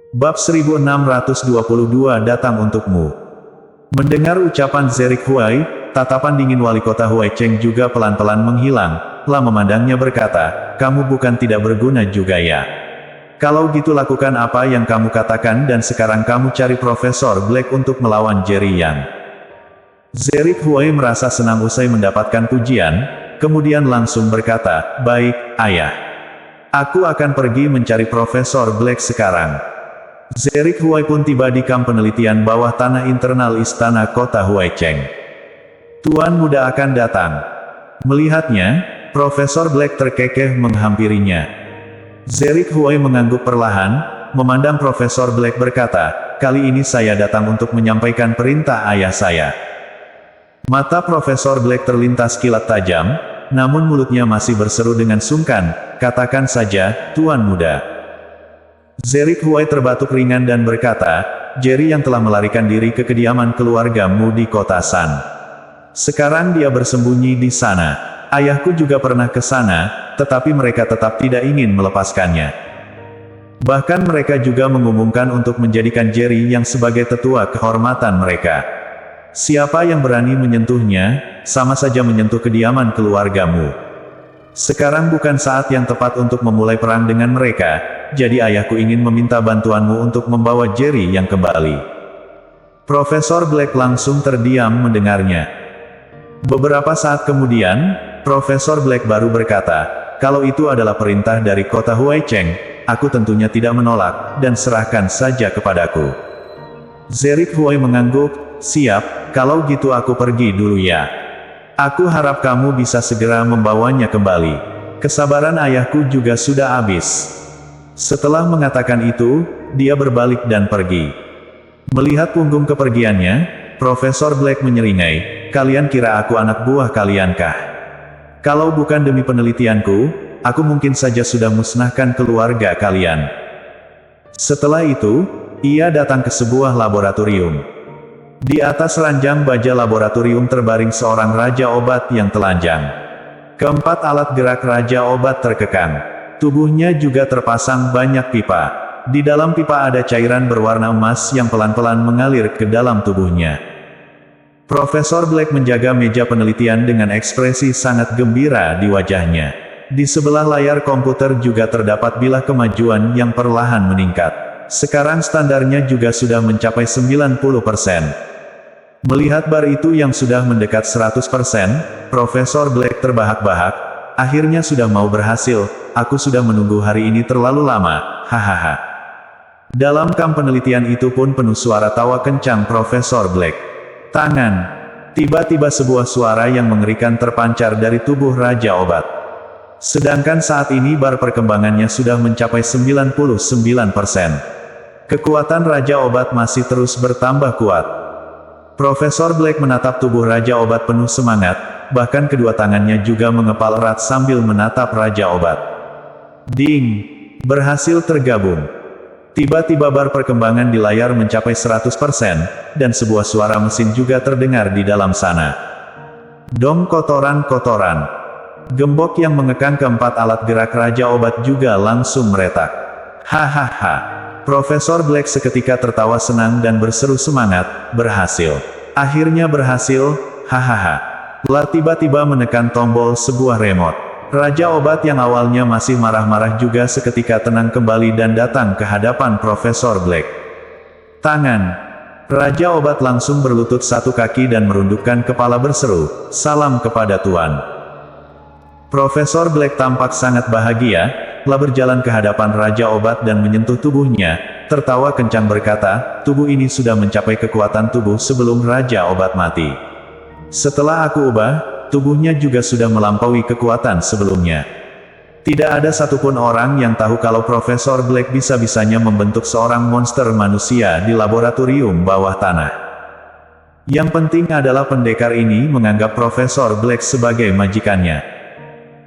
Bab 1622 datang untukmu. Mendengar ucapan Zerik Huai, tatapan dingin wali kota Huai Cheng juga pelan-pelan menghilang, lah memandangnya berkata, kamu bukan tidak berguna juga ya. Kalau gitu lakukan apa yang kamu katakan dan sekarang kamu cari Profesor Black untuk melawan Jerry Yang. Zerik Huai merasa senang usai mendapatkan pujian, kemudian langsung berkata, baik, ayah. Aku akan pergi mencari Profesor Black sekarang. Zerik Huai pun tiba di kamp penelitian bawah tanah internal istana kota Huai Cheng. Tuan muda akan datang. Melihatnya, Profesor Black terkekeh menghampirinya. Zerik Huai mengangguk perlahan, memandang Profesor Black berkata, kali ini saya datang untuk menyampaikan perintah ayah saya. Mata Profesor Black terlintas kilat tajam, namun mulutnya masih berseru dengan sungkan, katakan saja, Tuan muda. Zerik Huai terbatuk ringan dan berkata, Jerry yang telah melarikan diri ke kediaman keluargamu di kota San. Sekarang dia bersembunyi di sana. Ayahku juga pernah ke sana, tetapi mereka tetap tidak ingin melepaskannya. Bahkan mereka juga mengumumkan untuk menjadikan Jerry yang sebagai tetua kehormatan mereka. Siapa yang berani menyentuhnya, sama saja menyentuh kediaman keluargamu. Sekarang bukan saat yang tepat untuk memulai perang dengan mereka, jadi ayahku ingin meminta bantuanmu untuk membawa Jerry yang kembali. Profesor Black langsung terdiam mendengarnya. Beberapa saat kemudian, Profesor Black baru berkata, kalau itu adalah perintah dari kota Huai Cheng, aku tentunya tidak menolak, dan serahkan saja kepadaku. Zerik Huai mengangguk, siap, kalau gitu aku pergi dulu ya. Aku harap kamu bisa segera membawanya kembali. Kesabaran ayahku juga sudah habis. Setelah mengatakan itu, dia berbalik dan pergi. Melihat punggung kepergiannya, Profesor Black menyeringai, kalian kira aku anak buah kalian kah? Kalau bukan demi penelitianku, aku mungkin saja sudah musnahkan keluarga kalian. Setelah itu, ia datang ke sebuah laboratorium. Di atas ranjang baja laboratorium terbaring seorang raja obat yang telanjang. Keempat alat gerak raja obat terkekang. Tubuhnya juga terpasang banyak pipa. Di dalam pipa ada cairan berwarna emas yang pelan-pelan mengalir ke dalam tubuhnya. Profesor Black menjaga meja penelitian dengan ekspresi sangat gembira di wajahnya. Di sebelah layar komputer juga terdapat bilah kemajuan yang perlahan meningkat. Sekarang standarnya juga sudah mencapai 90%. Melihat bar itu yang sudah mendekat 100%, Profesor Black terbahak-bahak, akhirnya sudah mau berhasil, aku sudah menunggu hari ini terlalu lama, hahaha. Dalam kamp penelitian itu pun penuh suara tawa kencang Profesor Black. Tangan. Tiba-tiba sebuah suara yang mengerikan terpancar dari tubuh Raja Obat. Sedangkan saat ini bar perkembangannya sudah mencapai 99%. Kekuatan Raja Obat masih terus bertambah kuat. Profesor Black menatap tubuh Raja Obat penuh semangat, bahkan kedua tangannya juga mengepal erat sambil menatap Raja Obat. Ding! Berhasil tergabung. Tiba-tiba bar perkembangan di layar mencapai 100%, dan sebuah suara mesin juga terdengar di dalam sana. Dong kotoran-kotoran. Gembok yang mengekang keempat alat gerak Raja Obat juga langsung meretak. Hahaha. Profesor Black seketika tertawa senang dan berseru semangat, berhasil. Akhirnya berhasil, hahaha. Lah tiba-tiba menekan tombol sebuah remote. Raja Obat yang awalnya masih marah-marah juga seketika tenang kembali dan datang ke hadapan Profesor Black. Tangan. Raja Obat langsung berlutut satu kaki dan merundukkan kepala berseru, salam kepada Tuan. Profesor Black tampak sangat bahagia, lah berjalan ke hadapan Raja Obat dan menyentuh tubuhnya, tertawa kencang berkata, tubuh ini sudah mencapai kekuatan tubuh sebelum Raja Obat mati. Setelah aku ubah, tubuhnya juga sudah melampaui kekuatan sebelumnya. Tidak ada satupun orang yang tahu kalau Profesor Black bisa-bisanya membentuk seorang monster manusia di laboratorium bawah tanah. Yang penting adalah pendekar ini menganggap Profesor Black sebagai majikannya.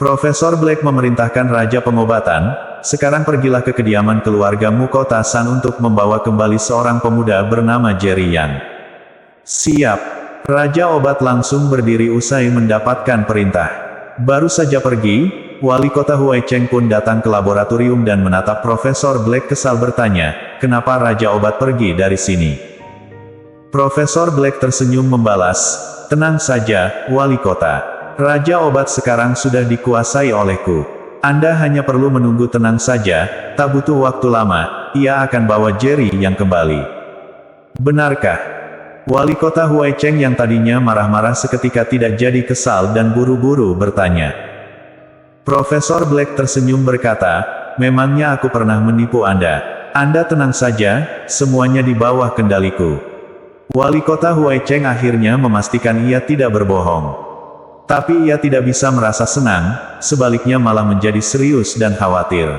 Profesor Black memerintahkan Raja Pengobatan, sekarang pergilah ke kediaman keluargamu kota San untuk membawa kembali seorang pemuda bernama Jerry Yang. Siap. Raja Obat langsung berdiri usai mendapatkan perintah. Baru saja pergi, wali kota Huai Cheng pun datang ke laboratorium dan menatap Profesor Black kesal bertanya, kenapa Raja Obat pergi dari sini? Profesor Black tersenyum membalas, tenang saja, Wali Kota. Raja Obat sekarang sudah dikuasai olehku. Anda hanya perlu menunggu tenang saja, tak butuh waktu lama, ia akan bawa Jerry yang kembali. Benarkah? Wali Kota Huaicheng yang tadinya marah-marah seketika tidak jadi kesal dan buru-buru bertanya. Profesor Black tersenyum berkata, memangnya aku pernah menipu Anda? Anda tenang saja, semuanya di bawah kendaliku. Wali Kota Huaicheng akhirnya memastikan ia tidak berbohong. Tapi ia tidak bisa merasa senang, sebaliknya malah menjadi serius dan khawatir.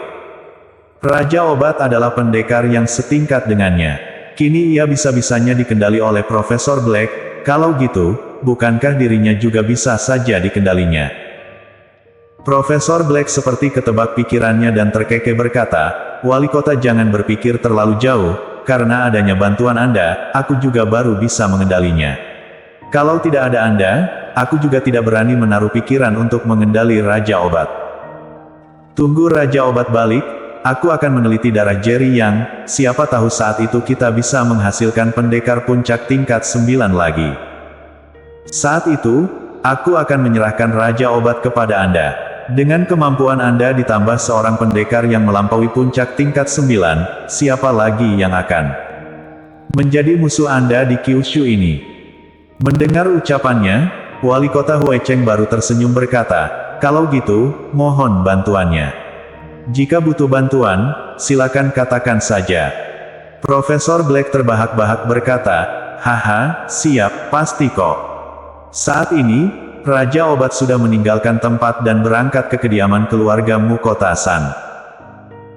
Raja Obat adalah pendekar yang setingkat dengannya. Kini ia bisa-bisanya dikendali oleh Profesor Black, kalau gitu, bukankah dirinya juga bisa saja dikendalinya? Profesor Black seperti ketebak pikirannya dan terkekeh berkata, Wali Kota jangan berpikir terlalu jauh, karena adanya bantuan Anda, aku juga baru bisa mengendalinya. Kalau tidak ada Anda, aku juga tidak berani menaruh pikiran untuk mengendali Raja Obat. Tunggu Raja Obat balik, aku akan meneliti darah Jerry Yang, siapa tahu saat itu kita bisa menghasilkan pendekar puncak tingkat 9 lagi. Saat itu, aku akan menyerahkan Raja Obat kepada Anda. Dengan kemampuan Anda ditambah seorang pendekar yang melampaui puncak tingkat 9, siapa lagi yang akan menjadi musuh Anda di Kyushu ini? Mendengar ucapannya, Wali Kota Huaicheng baru tersenyum berkata, kalau gitu, mohon bantuannya. Jika butuh bantuan, silakan katakan saja. Profesor Black terbahak-bahak berkata, haha, siap, pasti kok. Saat ini, Raja Obat sudah meninggalkan tempat dan berangkat ke kediaman keluarga Mukotasan.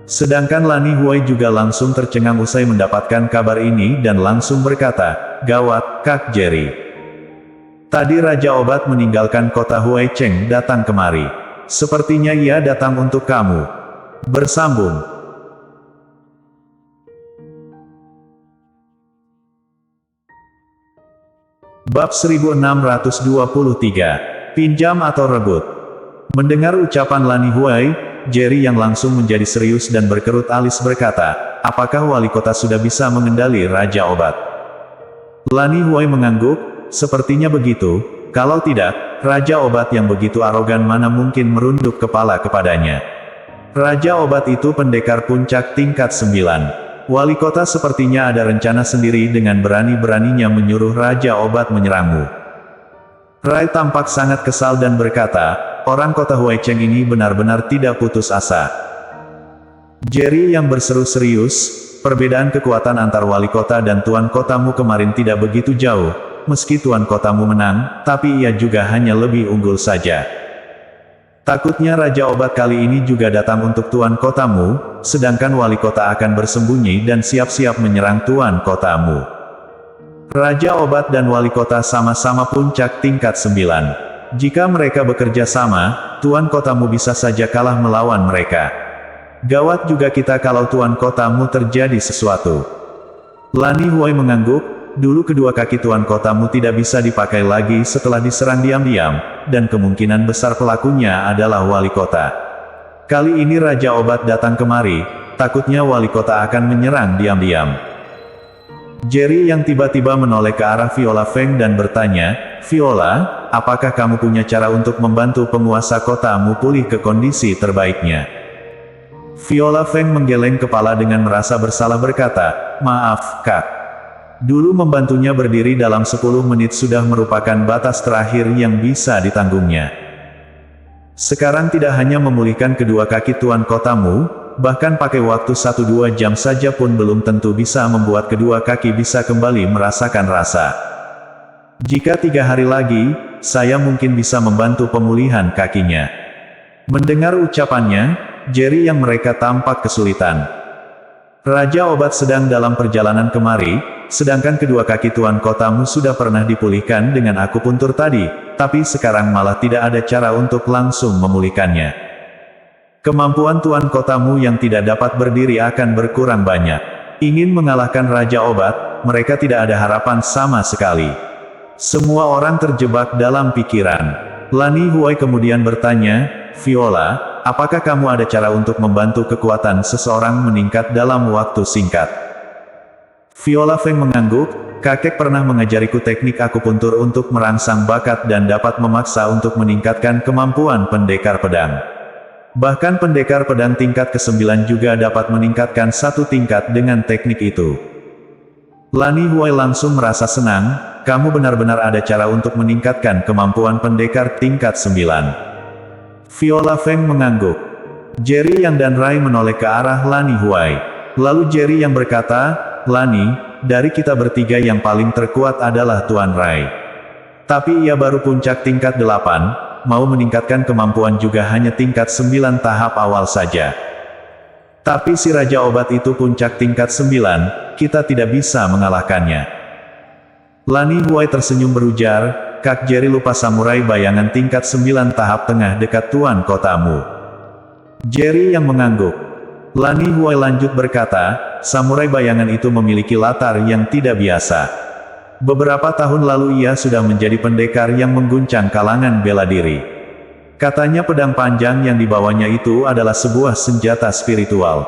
Sedangkan Lani Huai juga langsung tercengang usai mendapatkan kabar ini dan langsung berkata, gawat, Kak Jerry. Tadi Raja Obat meninggalkan kota Huaicheng datang kemari. Sepertinya ia datang untuk kamu. Bersambung. Bab 1623. Pinjam atau rebut. Mendengar ucapan Lani Huai, Jerry yang langsung menjadi serius dan berkerut alis berkata, apakah Wali Kota sudah bisa mengendali Raja Obat? Lani Huai mengangguk, sepertinya begitu, kalau tidak, Raja Obat yang begitu arogan mana mungkin merunduk kepala kepadanya. Raja Obat itu pendekar puncak tingkat 9. Wali Kota sepertinya ada rencana sendiri dengan berani-beraninya menyuruh Raja Obat menyerangmu. Rai tampak sangat kesal dan berkata, orang kota Huaicheng ini benar-benar tidak putus asa. Jerry yang berseru serius, perbedaan kekuatan antar Wali Kota dan Tuan Kotamu kemarin tidak begitu jauh, meski Tuan Kotamu menang, tapi ia juga hanya lebih unggul saja. Takutnya Raja Obat kali ini juga datang untuk Tuan Kotamu, sedangkan Wali Kota akan bersembunyi dan siap-siap menyerang Tuan Kotamu. Raja Obat dan Wali Kota sama-sama puncak tingkat 9. Jika mereka bekerja sama, Tuan Kotamu bisa saja kalah melawan mereka. Gawat juga kita kalau Tuan Kotamu terjadi sesuatu. Lani Huai mengangguk. Dulu kedua kaki Tuan Kotamu tidak bisa dipakai lagi setelah diserang diam-diam, dan kemungkinan besar pelakunya adalah Wali Kota. Kali ini Raja Obat datang kemari, takutnya Wali Kota akan menyerang diam-diam. Jerry yang tiba-tiba menoleh ke arah Viola Feng dan bertanya, Viola, apakah kamu punya cara untuk membantu penguasa kotamu pulih ke kondisi terbaiknya? Viola Feng menggeleng kepala dengan merasa bersalah berkata, maaf, Kak. Dulu membantunya berdiri dalam 10 menit sudah merupakan batas terakhir yang bisa ditanggungnya. Sekarang tidak hanya memulihkan kedua kaki Tuan Kotamu, bahkan pakai waktu 1-2 jam saja pun belum tentu bisa membuat kedua kaki bisa kembali merasakan rasa. Jika 3 hari lagi, saya mungkin bisa membantu pemulihan kakinya. Mendengar ucapannya, Jerry yang mereka tampak kesulitan. Raja Obat sedang dalam perjalanan kemari, sedangkan kedua kaki Tuan Kotamu sudah pernah dipulihkan dengan akupuntur tadi, tapi sekarang malah tidak ada cara untuk langsung memulihkannya. Kemampuan Tuan Kotamu yang tidak dapat berdiri akan berkurang banyak. Ingin mengalahkan Raja Obat, mereka tidak ada harapan sama sekali. Semua orang terjebak dalam pikiran. Lani Huai kemudian bertanya, Viola, apakah kamu ada cara untuk membantu kekuatan seseorang meningkat dalam waktu singkat? Viola Feng mengangguk, kakek pernah mengajariku teknik akupuntur untuk merangsang bakat dan dapat memaksa untuk meningkatkan kemampuan pendekar pedang. Bahkan pendekar pedang tingkat ke-9 juga dapat meningkatkan satu tingkat dengan teknik itu. Lani Huai langsung merasa senang, kamu benar-benar ada cara untuk meningkatkan kemampuan pendekar tingkat 9. Viola Feng mengangguk. Jerry Yang dan Rai menoleh ke arah Lani Huai. Lalu Jerry Yang berkata, Lani, dari kita bertiga yang paling terkuat adalah Tuan Rai. Tapi ia baru puncak tingkat 8. Mau meningkatkan kemampuan juga hanya tingkat 9 tahap awal saja. Tapi si Raja Obat itu puncak tingkat 9, kita tidak bisa mengalahkannya. Lani Huai tersenyum berujar, Kak Jerry lupa samurai bayangan tingkat 9 tahap tengah dekat tuan kotamu. Jerry Yang mengangguk. Lani Huai lanjut berkata, samurai bayangan itu memiliki latar yang tidak biasa. Beberapa tahun lalu ia sudah menjadi pendekar yang mengguncang kalangan bela diri. Katanya pedang panjang yang dibawanya itu adalah sebuah senjata spiritual.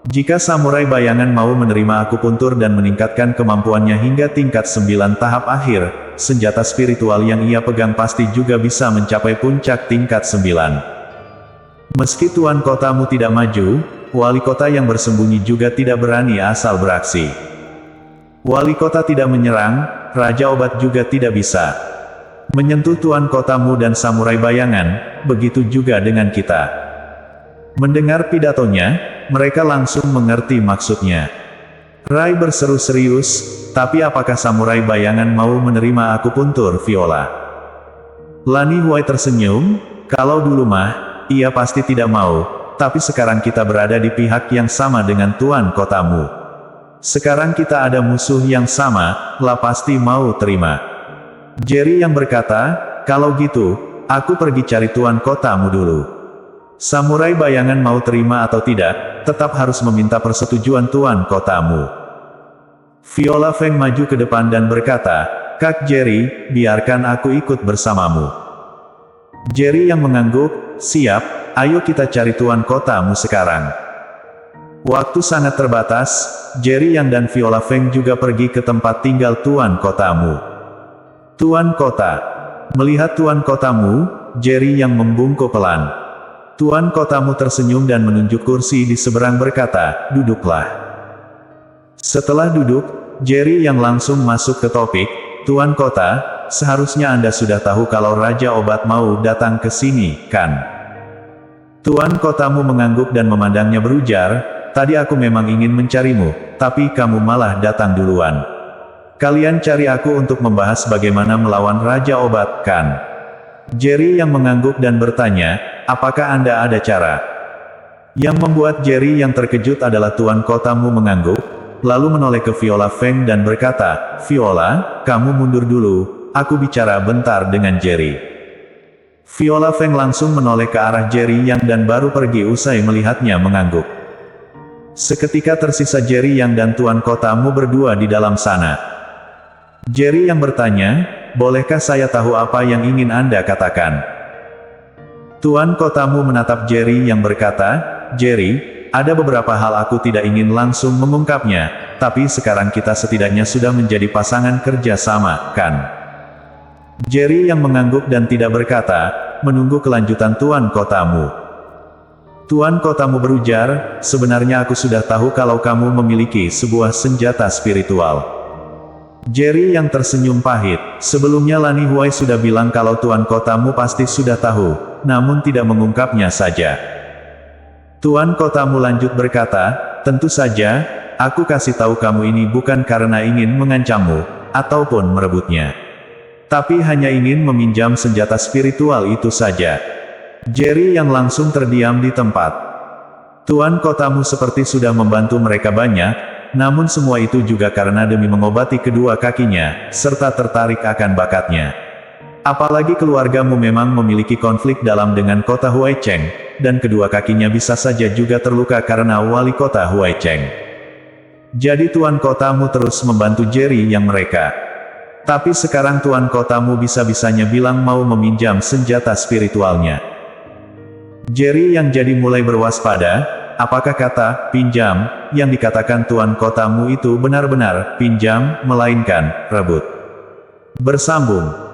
Jika samurai bayangan mau menerima akupuntur dan meningkatkan kemampuannya hingga tingkat 9 tahap akhir, senjata spiritual yang ia pegang pasti juga bisa mencapai puncak tingkat 9. Meski tuan kotamu tidak maju, wali kota yang bersembunyi juga tidak berani asal beraksi. Wali kota tidak menyerang, Raja Obat juga tidak bisa menyentuh tuan kotamu dan samurai bayangan, begitu juga dengan kita. Mendengar pidatonya, mereka langsung mengerti maksudnya. Rai berseru serius, tapi apakah samurai bayangan mau menerima akupuntur Viola? Lani Huai tersenyum, kalau dulu mah, ia pasti tidak mau, tapi sekarang kita berada di pihak yang sama dengan tuan kotamu. Sekarang kita ada musuh yang sama, lah pasti mau terima. Jerry Yang berkata, kalau gitu, aku pergi cari tuan kotamu dulu. Samurai bayangan mau terima atau tidak, tetap harus meminta persetujuan tuan kotamu. Viola Feng maju ke depan dan berkata, Kak Jerry, biarkan aku ikut bersamamu. Jerry Yang mengangguk, siap, ayo kita cari tuan kotamu sekarang. Waktu sangat terbatas, Jerry Yang dan Viola Feng juga pergi ke tempat tinggal tuan kotamu. Tuan kota. Melihat tuan kotamu, Jerry Yang membungkuk pelan. Tuan kotamu tersenyum dan menunjuk kursi di seberang berkata, duduklah. Setelah duduk, Jerry Yang langsung masuk ke topik, Tuan kota, seharusnya Anda sudah tahu kalau Raja Obat mau datang ke sini, kan? Tuan kotamu mengangguk dan memandangnya berujar, tadi aku memang ingin mencarimu, tapi kamu malah datang duluan. Kalian cari aku untuk membahas bagaimana melawan Raja Obat, kan? Jerry Yang mengangguk dan bertanya, apakah Anda ada cara? Yang membuat Jerry Yang terkejut adalah tuan kotamu mengangguk, lalu menoleh ke Viola Feng dan berkata, Viola, kamu mundur dulu, aku bicara bentar dengan Jerry. Viola Feng langsung menoleh ke arah Jerry Yang dan baru pergi usai melihatnya mengangguk. Seketika tersisa Jerry Yang dan tuan kotamu berdua di dalam sana. Jerry Yang bertanya, bolehkah saya tahu apa yang ingin Anda katakan? Tuan kotamu menatap Jerry Yang berkata, Jerry, ada beberapa hal aku tidak ingin langsung mengungkapnya, tapi sekarang kita setidaknya sudah menjadi pasangan kerja sama, kan? Jerry Yang mengangguk dan tidak berkata, menunggu kelanjutan tuan kotamu. Tuan kotamu berujar, sebenarnya aku sudah tahu kalau kamu memiliki sebuah senjata spiritual. Jerry Yang tersenyum pahit, sebelumnya Lani Huai sudah bilang kalau tuan kotamu pasti sudah tahu, namun tidak mengungkapnya saja. Tuan kotamu lanjut berkata, tentu saja, aku kasih tahu kamu ini bukan karena ingin mengancammu, ataupun merebutnya. Tapi hanya ingin meminjam senjata spiritual itu saja. Jerry Yang langsung terdiam di tempat. Tuan kotamu seperti sudah membantu mereka banyak, namun semua itu juga karena demi mengobati kedua kakinya, serta tertarik akan bakatnya. Apalagi keluargamu memang memiliki konflik dalam dengan kota Huaicheng, dan kedua kakinya bisa saja juga terluka karena wali kota Huaicheng. Jadi tuan kotamu terus membantu Jerry Yang mereka. Tapi sekarang tuan kotamu bisa-bisanya bilang mau meminjam senjata spiritualnya. Jerry Yang jadi mulai berwaspada, apakah kata pinjam yang dikatakan tuan kotamu itu benar-benar pinjam, melainkan rebut? Bersambung.